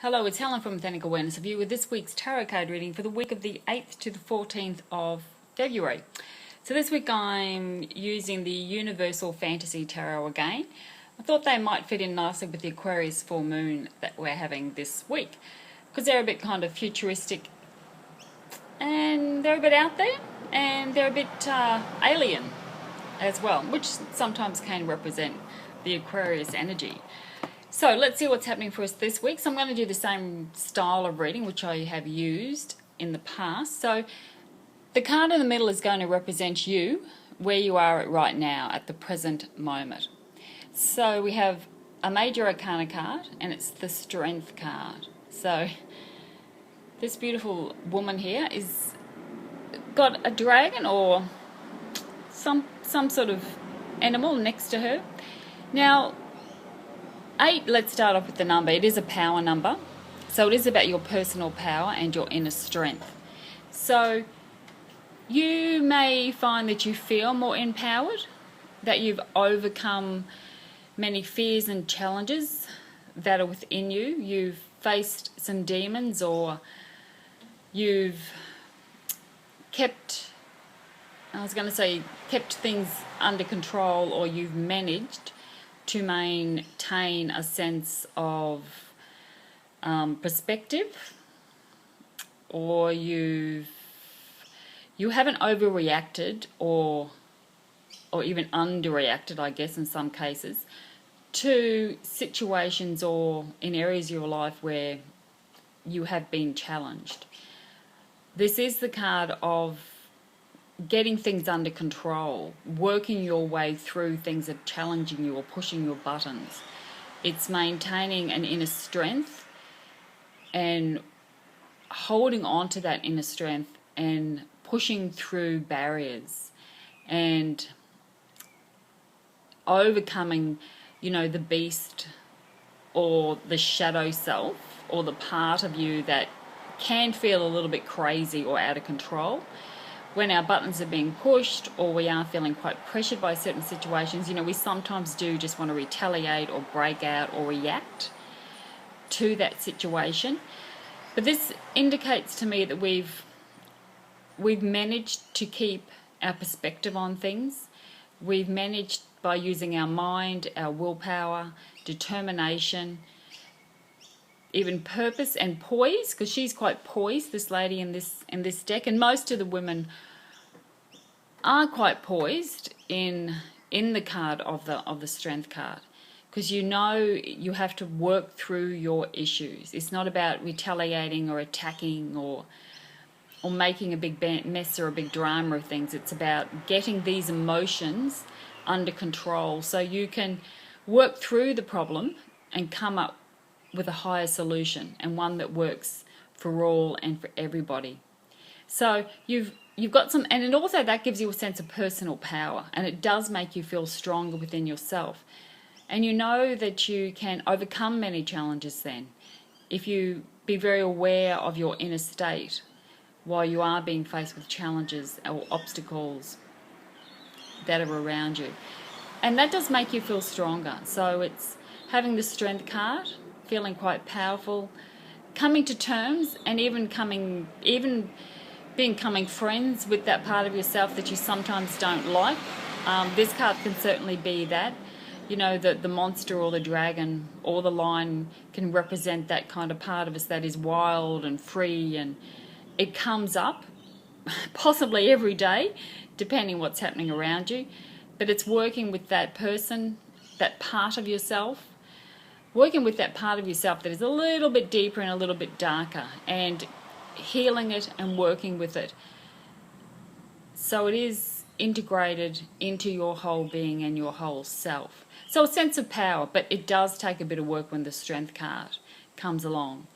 Hello, it's Helen from Authentic Awareness of You with this week's tarot card reading for the week of the 8th to the 14th of February. So this week I'm using the Universal Fantasy Tarot again. I thought they might fit in nicely with the Aquarius full moon that we're having this week because they're a bit kind of futuristic and they're a bit out there and they're a bit alien as well, which sometimes can represent the Aquarius energy. So let's see what's happening for us this week. So I'm going to do the same style of reading which I have used in the past. So the card in the middle is going to represent you, where you are at right now, at the present moment. So we have a Major Arcana card and it's the Strength card. So this beautiful woman here is got a dragon or some sort of animal next to her. Now 8, let's start off with the number. It is a power number. So it is about your personal power and your inner strength. So you may find that you feel more empowered, that you've overcome many fears and challenges that are within you. You've faced some demons, or you've kept things under control, or you've managed to maintain a sense of perspective, or you haven't overreacted or even underreacted, I guess, in some cases, to situations or in areas of your life where you have been challenged. This is the card of getting things under control, working your way through things that are challenging you or pushing your buttons. It's maintaining an inner strength and holding on to that inner strength and pushing through barriers and overcoming, the beast or the shadow self or the part of you that can feel a little bit crazy or out of control. When our buttons are being pushed or we are feeling quite pressured by certain situations, we sometimes do just want to retaliate or break out or react to that situation. But this indicates to me that we've managed to keep our perspective on things. We've managed, by using our mind, our willpower, determination, even purpose and poise, because she's quite poised, this lady in this deck, and most of the women are quite poised in the card of the Strength card, because you have to work through your issues. It's not about retaliating or attacking or making a big mess or a big drama of things. It's about getting these emotions under control so you can work through the problem and come up with a higher solution, and one that works for all and for everybody. So you've got some, and also that gives you a sense of personal power, and it does make you feel stronger within yourself. And you know that you can overcome many challenges then, if you be very aware of your inner state while you are being faced with challenges or obstacles that are around you. And that does make you feel stronger. So it's having the Strength card, feeling quite powerful, coming to terms, and even becoming friends with that part of yourself that you sometimes don't like. This card can certainly be that. The monster or the dragon or the lion can represent that kind of part of us that is wild and free, and it comes up possibly every day, depending what's happening around you. But it's working with that person, that part of yourself, working with that part of yourself that is a little bit deeper and a little bit darker, and healing it and working with it. So it is integrated into your whole being and your whole self. So a sense of power, but it does take a bit of work when the Strength card comes along.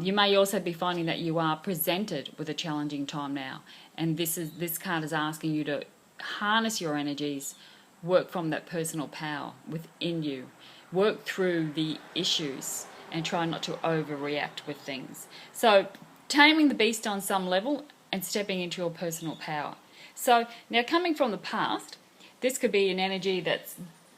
You may also be finding that you are presented with a challenging time now, and this card is asking you to harness your energies, work from that personal power within you, work through the issues, and try not to overreact with things. So taming the beast on some level and stepping into your personal power. So now, coming from the past, this could be an energy that's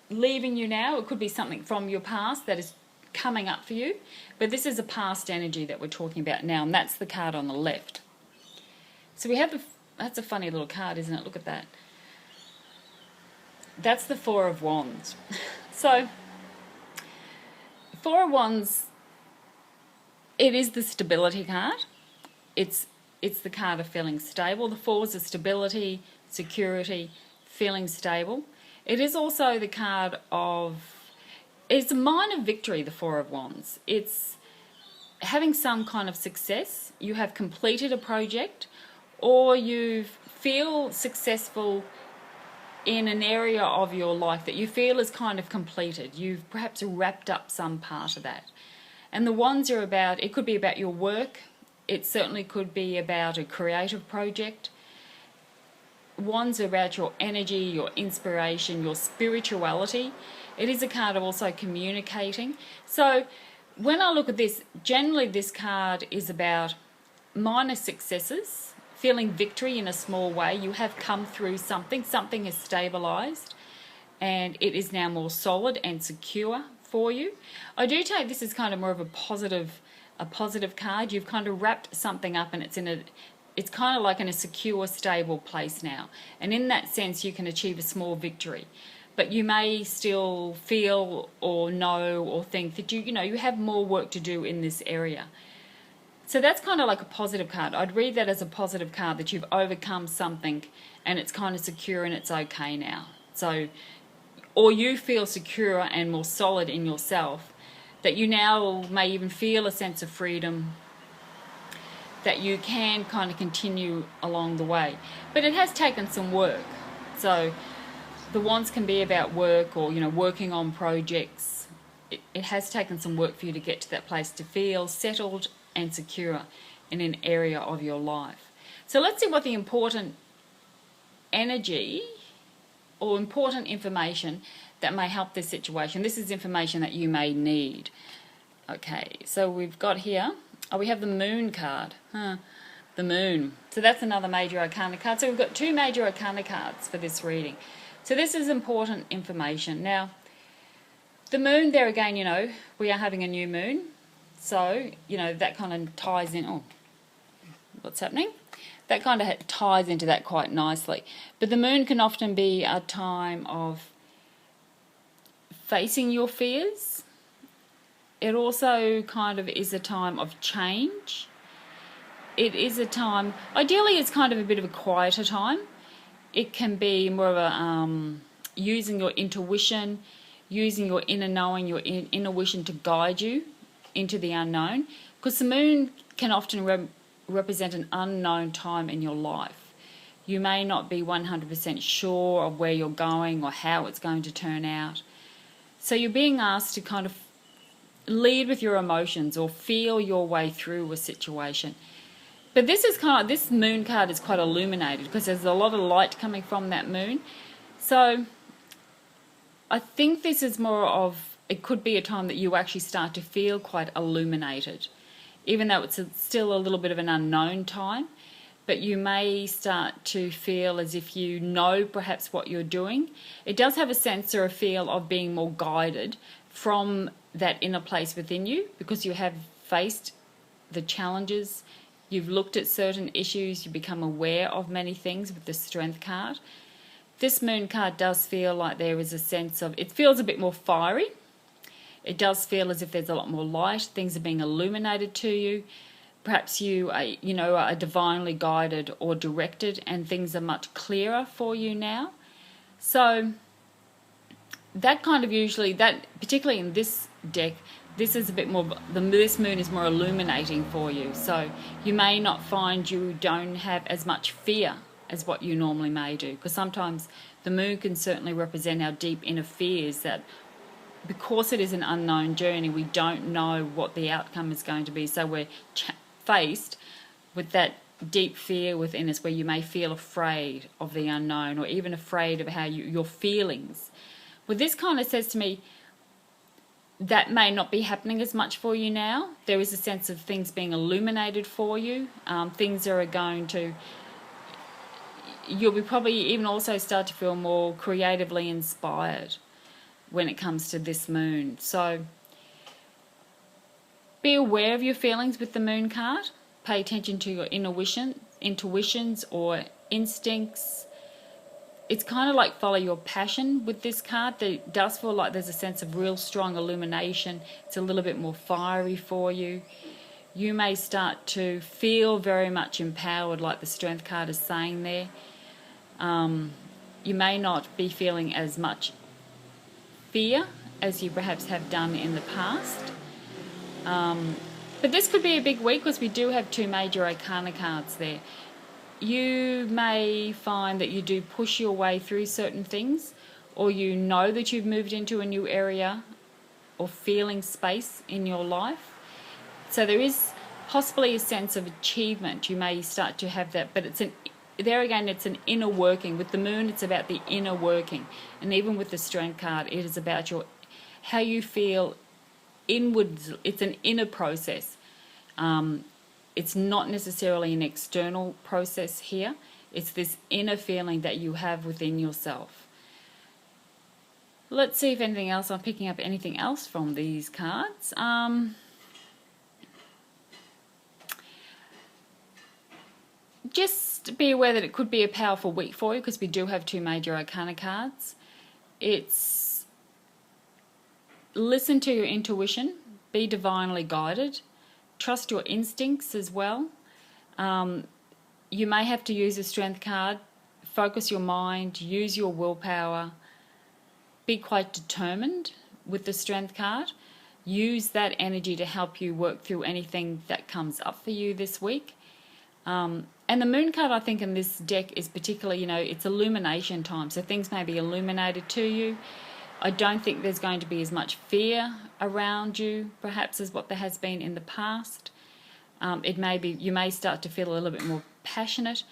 leaving you now. It could be something from your past that is coming up for you, but this is a past energy that we're talking about now, and that's the card on the left. So we have that's a funny little card, isn't it? Look at that. That's the Four of Wands. So, Four of Wands, it is the stability card. It's the card of feeling stable. The Fours are stability, security, feeling stable. It is also the card of, it's a minor victory, the Four of Wands. It's having some kind of success. You have completed a project, or you feel successful in an area of your life that you feel is kind of completed. You've perhaps wrapped up some part of that. And the Wands are about, it could be about your work. It certainly could be about a creative project. Wands are about your energy, your inspiration, your spirituality. It is a card of also communicating. So when I look at this, generally this card is about minor successes, feeling victory in a small way. You have come through something, something has stabilized, and it is now more solid and secure for you. I do take this as kind of more of a positive card. You've kind of wrapped something up, and it's kind of like in a secure, stable place now. And in that sense, you can achieve a small victory. But you may still feel or know or think that you have more work to do in this area. So that's kind of like a positive card. I'd read that as a positive card, that you've overcome something and it's kind of secure and it's okay now. So, or you feel secure and more solid in yourself, that you now may even feel a sense of freedom, that you can kind of continue along the way. But it has taken some work. So the Wands can be about work, or working on projects. It has taken some work for you to get to that place, to feel settled and secure in an area of your life. So let's see what the important energy or important information that may help this situation. This is information that you may need. Okay, so we've got here, we have the Moon card. The Moon. So that's another major arcana card. So we've got two major arcana cards for this reading. So this is important information. Now, the Moon, there again, we are having a new moon. So, that kind of ties in. Oh, what's happening? That kind of ties into that quite nicely. But the Moon can often be a time of facing your fears. It also kind of is a time of change. It is a time, ideally it's kind of a bit of a quieter time. It can be more of a using your intuition, using your inner knowing, your inner vision to guide you into the unknown, because the Moon can often represent an unknown time in your life. You may not be 100% sure of where you're going or how it's going to turn out. So you're being asked to kind of lead with your emotions or feel your way through a situation. But this Moon card is quite illuminated, because there's a lot of light coming from that Moon. So I think this is more of, it could be a time that you actually start to feel quite illuminated, even though it's still a little bit of an unknown time. But you may start to feel as if you know perhaps what you're doing. It does have a sense or a feel of being more guided from that inner place within you, because you have faced the challenges, you've looked at certain issues, you become aware of many things with the Strength card. This Moon card does feel like there is a sense of, it feels a bit more fiery. It does feel as if there's a lot more light, things are being illuminated to you. Perhaps you are divinely guided or directed, and things are much clearer for you now. So that kind of particularly in this deck, this is a bit more, this Moon is more illuminating for you. So you may not find you don't have as much fear as what you normally may do, because sometimes the Moon can certainly represent our deep inner fears, that because it is an unknown journey, we don't know what the outcome is going to be. So we're faced with that deep fear within us, where you may feel afraid of the unknown, or even afraid of how your feelings. Well, this kind of says to me that may not be happening as much for you now. There is a sense of things being illuminated for you. Things are going to, you'll be probably even also start to feel more creatively inspired when it comes to this Moon. So Be aware of your feelings with the Moon card. Pay attention to your intuitions or instincts. It's kind of like follow your passion with this card. It does feel like there's a sense of real strong illumination. It's a little bit more fiery for you. You may start to feel very much empowered, like the Strength card is saying there. You may not be feeling as much fear as you perhaps have done in the past. But this could be a big week because we do have 2 major arcana cards there. You may find that you do push your way through certain things, or you know that you've moved into a new area or feeling space in your life. So there is possibly a sense of achievement. You may start to have that, but it's an inner working. With the Moon, it's about the inner working. And even with the Strength card, it is about how you feel inwards. It's an inner process. It's not necessarily an external process here. It's this inner feeling that you have within yourself. Let's see if anything else, I'm picking up anything else from these cards. Just be aware that it could be a powerful week for you because we do have 2 major arcana cards. It's listen to your intuition, be divinely guided, trust your instincts as well. You may have to use a Strength card, focus your mind, use your willpower, be quite determined with the Strength card. Use that energy to help you work through anything that comes up for you this week. And the Moon card, I think, in this deck is particularly, it's illumination time. So things may be illuminated to you. I don't think there's going to be as much fear around you, perhaps, as what there has been in the past. You may start to feel a little bit more passionate,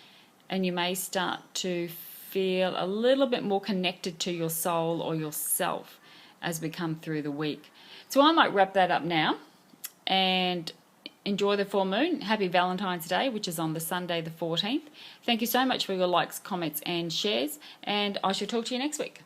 and you may start to feel a little bit more connected to your soul or yourself as we come through the week. So I might wrap that up now and enjoy the full moon. Happy Valentine's Day, which is on the Sunday the 14th. Thank you so much for your likes, comments and shares, and I shall talk to you next week.